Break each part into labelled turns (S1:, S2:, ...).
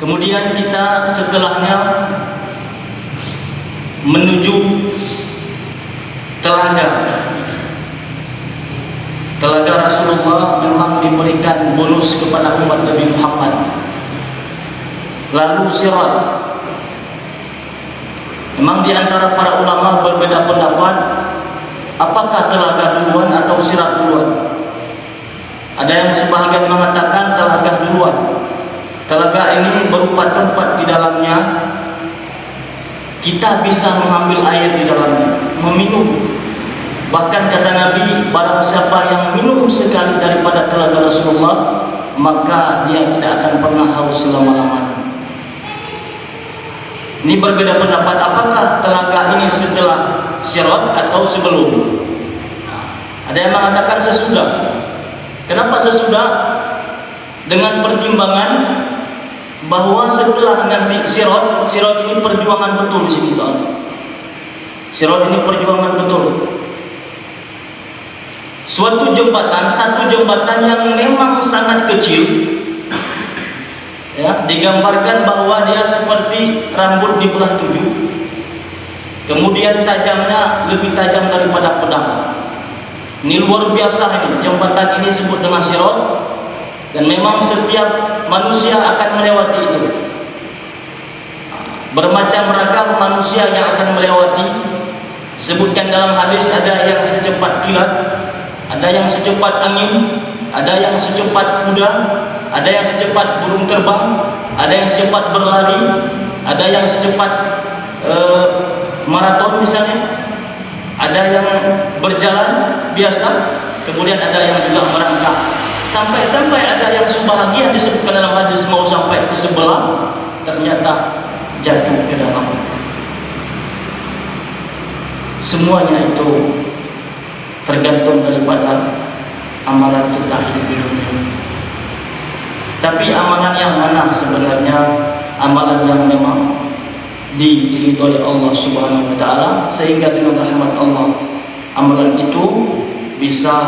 S1: Kemudian kita setelahnya menuju telaga. Telaga Rasulullah memang diberikan bonus kepada umat Nabi Muhammad. Lalu sirat. Memang di antara para ulama berbeda pendapat, apakah telaga duluan atau sirat duluan. Ada yang sebahagian mengatakan telaga duluan. Telaga ini berupa tempat di dalamnya kita bisa mengambil air di dalamnya, meminum. Bahkan kata Nabi, barang siapa yang minum sekali daripada telaga Rasulullah, maka dia tidak akan pernah haus selama-lamanya. Ini berbeda pendapat, apakah telaga ini setelah sirat atau sebelum. Ada yang mengatakan sesudah. Kenapa sesudah? Dengan pertimbangan bahwa setelah nanti sirat ini perjuangan betul di sini soalnya. Sirat ini perjuangan betul. Suatu jembatan, satu jembatan yang memang sangat kecil, ya, digambarkan bahwa dia seperti rambut di belah 7. Kemudian tajamnya lebih tajam daripada pedang. Ini luar biasa ini. Jembatan ini disebut dengan sirat, dan memang setiap manusia akan melewati itu. Bermacam ragam manusia yang akan melewati. Sebutkan dalam hadis, ada yang secepat kilat, ada yang secepat angin, ada yang secepat kuda, ada yang secepat burung terbang, ada yang secepat berlari, ada yang secepat maraton misalnya, ada yang berjalan biasa, kemudian ada yang juga merangkak. Sampai ada yang sebahagian disebutkan dalam hadis mau sampai ke sebelah, ternyata jatuh ke dalam. Semuanya itu tergantung daripada amalan kita hidup di dunia. Tapi amalan yang mana sebenarnya amalan yang memang diridhoi oleh Allah Subhanahu wa taala, sehingga dengan rahmat Allah amalan itu bisa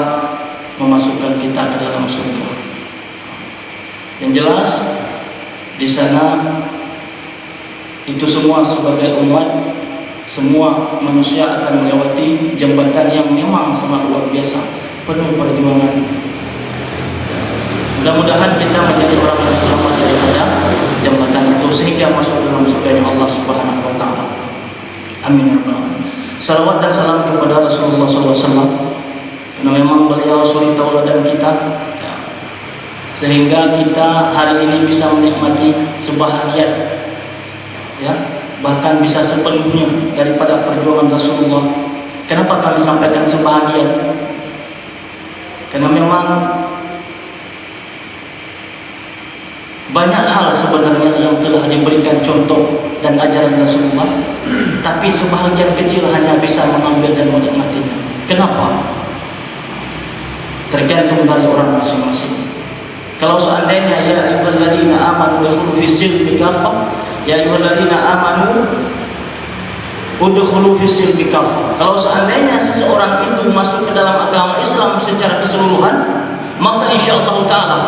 S1: memasukkan kita ke dalam surga. Yang jelas di sana itu semua sebagai umat, semua manusia akan melewati jembatan yang memang sangat luar biasa, penuh perjuangan. Mudah-mudahan kita menjadi orang yang selamat daripada jembatan itu sehingga masuk dalam surga Allah Subhanahu wa taala. Amin ya rabbal alamin. Salawat dan salam kepada Rasulullah SAW, karena memang beliau suri tauladan kita, ya, sehingga kita hari ini bisa menikmati sebahagian, ya, bahkan bisa sepenuhnya daripada perjuangan Rasulullah. Kenapa kami sampaikan sebahagian? Karena memang banyak hal sebenarnya yang telah diberikan contoh dan ajaran Rasulullah, tapi sebahagian kecil hanya bisa mengambil dan menikmatinya. Kenapa? Tergantung dari orang masing-masing. Kalau seandainya ya ayyuhalladzina amanu udkhulu fis-silmi kaffah, ya ayyuhalladzina amanu udkhulu fis-silmi kaffah. Kalau seandainya seseorang itu masuk ke dalam agama Islam secara keseluruhan, maka insyaallah taala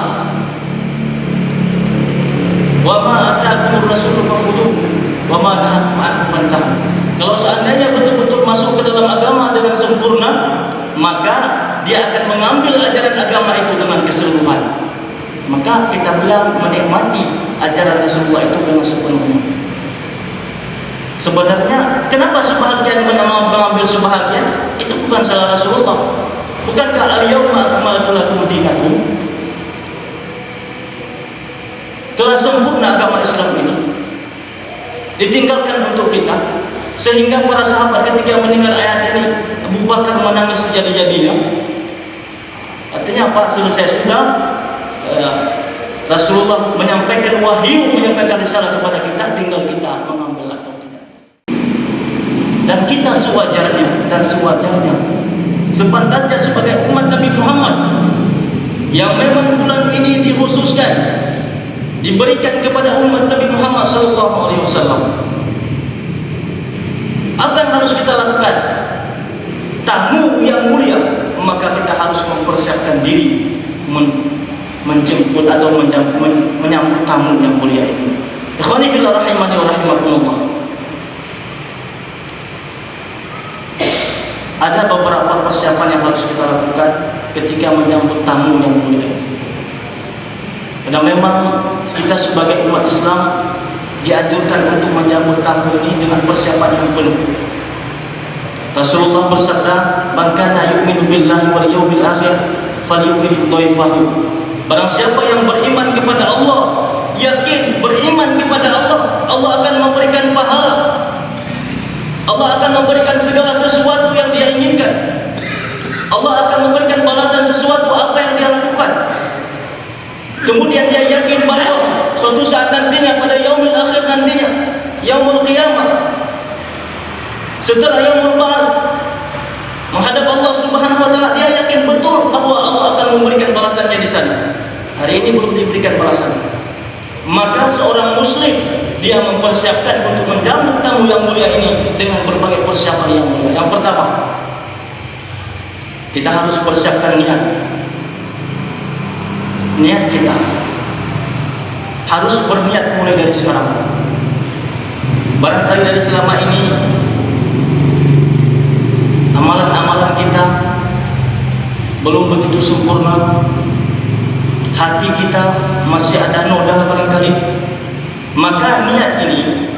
S1: wa ma ataakumur rasulu fakhudhuhu wa ma nahakum anhu fantahu. Kalau seandainya betul-betul masuk ke dalam agama dengan sempurna, maka dia akan mengambil ajaran agama itu dengan keseluruhan. Maka kita bilang menikmati ajaran Rasulullah itu dengan sepenuhnya. Sebenarnya kenapa sebahagian mengambil sebahagian? Itu bukan salah Rasulullah. Bukankah al-yawma akmaltu lakum dinakum? Telah sempurna agama Islam ini, ditinggalkan untuk kita, sehingga para sahabat ketika mendengar ayat ini, Abu Bakar menangis sejadi-jadinya. Artinya apa? Selesai sudah Rasulullah menyampaikan wahyu, menyampaikan risalah kepada kita, tinggal kita mengambil atau tidak. Dan kita sewajarnya dan sewajarnya, sepantasnya sebagai umat Nabi Muhammad yang memang bulan ini dikhususkan, diberikan kepada umat Nabi Muhammad SAW. Apa yang harus kita lakukan? Tamu yang mulia, maka kita harus mempersiapkan diri menjemput atau menyambut tamu yang mulia ini. Ikhwani fillah rahimani wa rahimakumullah. Ada beberapa persiapan yang harus kita lakukan ketika menyambut tamu yang mulia. Karena memang kita sebagai umat Islam dianjurkan untuk menyambut tamu ini dengan persiapan yang penuh. Rasulullah bersabda, "Man kana yu'minu billahi wal yawmil akhir falyukrim dhaifahu." Barang siapa yang beriman kepada Allah, yakin beriman kepada Allah, Allah akan memberikan pahala. Allah akan memberikan segala sesuatu yang dia inginkan. Allah akan memberikan balasan sesuatu apa yang dia lakukan. Kemudian dia yakin bahwa suatu saat nantinya, pada yaumil akhir nantinya, yaumul qiyamah, setelah yaumul ba'ats, menghadap Allah Subhanahu wa taala, dia yakin betul bahwa Allah akan memberikan balasannya di sana. Hari ini belum diberikan balasan. Maka seorang muslim dia mempersiapkan untuk menjamu tamu yang mulia ini dengan berbagai persiapan yang mulia. Yang pertama, kita harus persiapkan niat. Niat kita harus berniat mulai dari sekarang. Barangkali dari selama ini amalan-amalan kita belum begitu sempurna, hati kita masih ada noda barangkali. Maka niat ini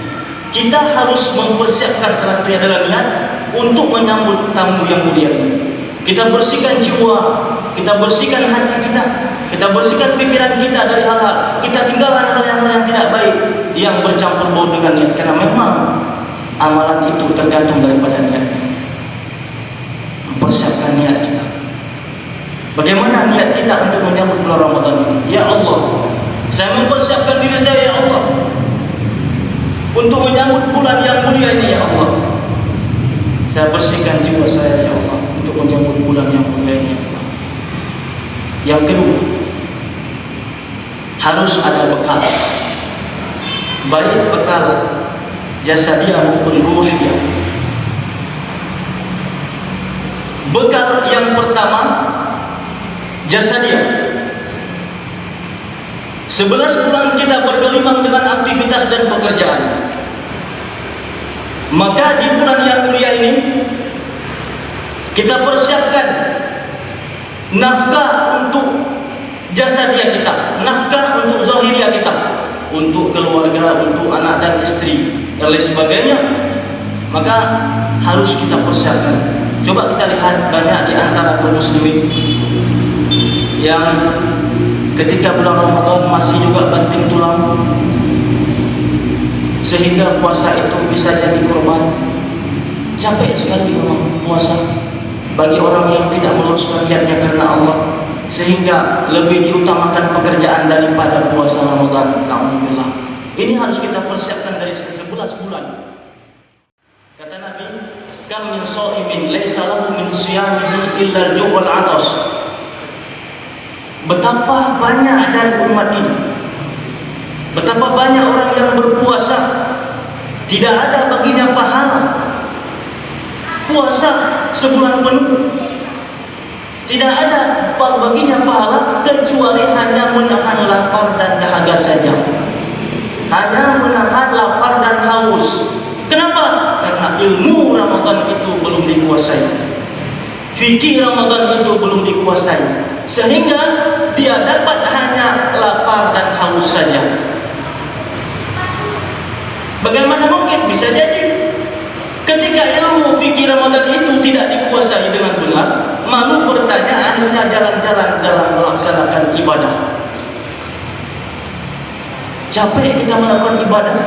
S1: kita harus mempersiapkan, salah satunya adalah niat untuk menyambut tamu yang mulia ini. Kita bersihkan jiwa, kita bersihkan hati kita bersihkan pikiran kita dari hal-hal, kita tinggalkan hal-hal yang tidak baik yang bercampur baur dengan niat. Karena memang amalan itu tergantung daripada niat. Mempersiapkan niat kita. Bagaimana niat kita untuk menyambut bulan Ramadan ini? Ya Allah, saya mempersiapkan diri saya, ya Allah, untuk menyambut bulan yang mulia ini, ya Allah. Saya bersihkan jiwa saya, ya Allah, untuk menyambut bulan yang mulia ini, ya Allah. Yang kedua, harus ada bekal, baik bekal jasadiah maupun ruhiyah. Bekal yang pertama, jasadiah. 11 bulan kita bergelimang dengan aktivitas dan pekerjaan. Maka di bulan yang mulia ini kita persiapkan nafkah untuk jasadiah kita, nafkah untuk zahiriah kita, untuk keluarga, untuk anak dan istri dan lain sebagainya. Maka harus kita persiapkan. Coba kita lihat banyak di antara kaum muslimin yang ketika bulan Ramadan masih juga banting tulang, sehingga puasa itu bisa jadi korban. Capek sekali memang puasa bagi orang yang tidak meluruskan niatnya karena Allah, sehingga lebih diutamakan pekerjaan daripada puasa Ramadan. Alhamdulillah. Ini harus kita persiapkan dari 11 bulan. Kata Nabi, "Kam min sha'imin laisa lahu min shiyamihi illa al-ju' wal 'atas." Betapa banyak dari umat ini, betapa banyak orang yang berpuasa tidak ada baginya pahala. Puasa sebulan penuh tidak ada baginya pahala kecuali hanya menahan lapar dan dahaga saja, hanya menahan lapar dan haus. Kenapa? Karena ilmu Ramadan itu belum dikuasai, fikih Ramadan itu belum dikuasai, sehingga dia dapat hanya lapar dan haus saja. Bagaimana mungkin? Bisa jadi ketika ilmu fikih Ramadan itu tidak dikuasai dengan benar, malu bertanya, akhirnya jalan-jalan dalam melaksanakan ibadah. Capek kita melakukan ibadah,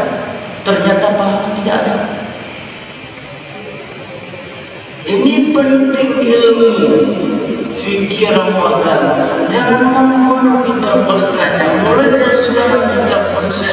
S1: ternyata pahala tidak ada. Ini penting ilmu fikih Ramadan. Jangan malu kita bertanya, mulai dari sekarang kita persiapkan.